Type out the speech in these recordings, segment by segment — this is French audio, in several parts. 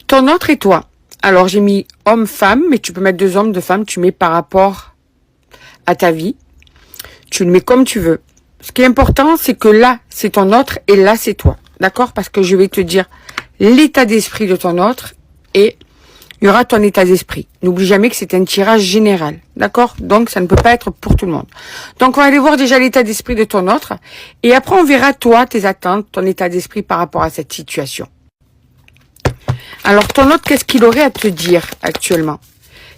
Ton autre et toi. Alors, j'ai mis homme-femme, mais tu peux mettre 2 hommes, 2 femmes. Tu mets par rapport à ta vie. Tu le mets comme tu veux. Ce qui est important, c'est que là, c'est ton autre et là, c'est toi. D'accord? Parce que je vais te dire l'état d'esprit de ton autre et il y aura ton état d'esprit. N'oublie jamais que c'est un tirage général. D'accord? Donc, ça ne peut pas être pour tout le monde. Donc, on va aller voir déjà l'état d'esprit de ton autre. Et après, on verra toi, tes attentes, ton état d'esprit par rapport à cette situation. Alors, ton autre, qu'est-ce qu'il aurait à te dire actuellement?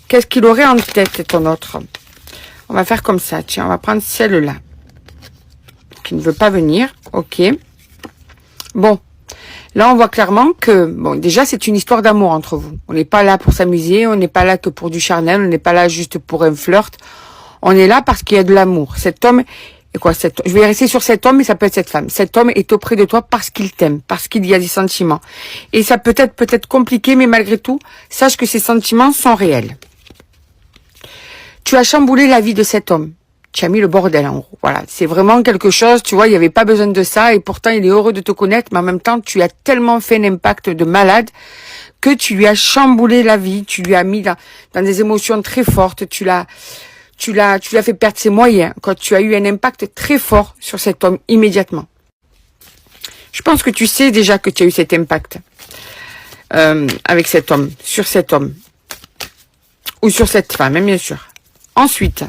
Qu'est-ce qu'il aurait en tête, ton autre? On va faire comme ça. Tiens, on va prendre celle-là. Qui ne veut pas venir. Ok. Bon. Là, on voit clairement que, bon, déjà, c'est une histoire d'amour entre vous. On n'est pas là pour s'amuser, on n'est pas là que pour du charnel, on n'est pas là juste pour un flirt. On est là parce qu'il y a de l'amour. Cet homme, et quoi, je vais rester sur cet homme, mais ça peut être cette femme. Cet homme est auprès de toi parce qu'il t'aime, parce qu'il y a des sentiments. Et ça peut être compliqué, mais malgré tout, sache que ces sentiments sont réels. Tu as chamboulé la vie de cet homme. Tu as mis le bordel en gros. Voilà, c'est vraiment quelque chose, tu vois, il n'y avait pas besoin de ça et pourtant il est heureux de te connaître, mais en même temps tu as tellement fait un impact de malade que tu lui as chamboulé la vie, tu lui as mis dans des émotions très fortes, tu lui as fait perdre ses moyens, quand tu as eu un impact très fort sur cet homme immédiatement. Je pense que tu sais déjà que tu as eu cet impact avec cet homme, sur cet homme ou sur cette femme, hein, bien sûr. Ensuite,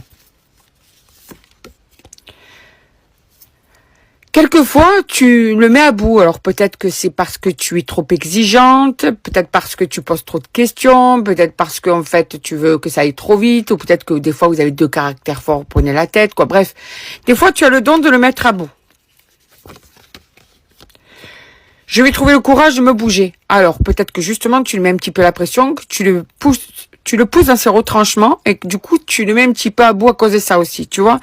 quelquefois, tu le mets à bout. Alors peut-être que c'est parce que tu es trop exigeante, peut-être parce que tu poses trop de questions, peut-être parce qu'en fait tu veux que ça aille trop vite, ou peut-être que des fois vous avez 2 caractères forts, vous prenez la tête, quoi. Bref, des fois tu as le don de le mettre à bout. Je vais trouver le courage de me bouger. Alors peut-être que justement tu lui mets un petit peu la pression, que tu le pousses dans ses retranchements et que du coup tu le mets un petit peu à bout à cause de ça aussi, tu vois.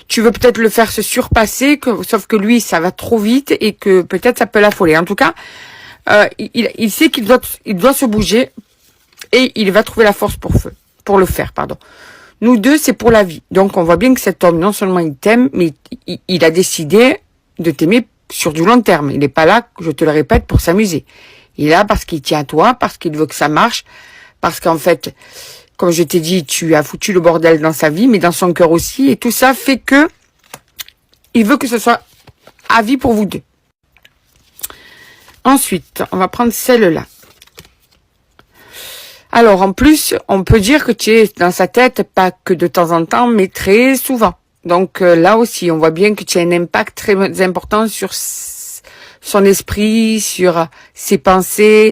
Tu veux peut-être le faire se surpasser, sauf que lui ça va trop vite et que peut-être ça peut l'affoler. En tout cas, il sait qu'il doit se bouger et il va trouver la force pour le faire, pardon. Nous deux, c'est pour la vie. Donc on voit bien que cet homme, non seulement il t'aime, mais il a décidé de t'aimer sur du long terme. Il n'est pas là, je te le répète, pour s'amuser. Il est là parce qu'il tient à toi, parce qu'il veut que ça marche, parce qu'en fait, comme je t'ai dit, tu as foutu le bordel dans sa vie, mais dans son cœur aussi, et tout ça fait que il veut que ce soit à vie pour vous deux. Ensuite, on va prendre celle-là. Alors, en plus, on peut dire que tu es dans sa tête, pas que de temps en temps, mais très souvent. Donc là aussi, on voit bien que tu as un impact très important sur son esprit, sur ses pensées.